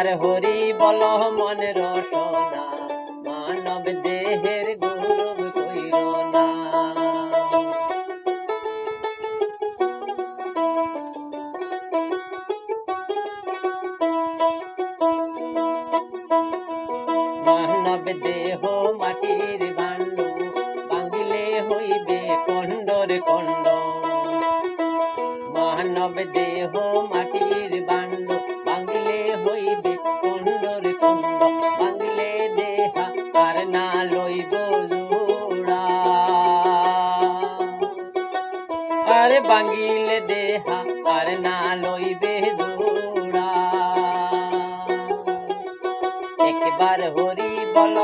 একবার হরি বল মন রসনা, মানব দেহের গৌরব কইর না। মানব দেহ মাটির ভাণ্ড, ভাঙিলে হইবে খণ্ডরে খণ্ড। মানব দেহ মাটির ভাণ্ড, ভাঙিলে হইবে খণ্ডরে খণ্ড। ভাঙিলে দেহা আর না লইব জোড়া, আরে ভাঙিলে দেহা আর না লইবে জোড়া। একবার হরি বল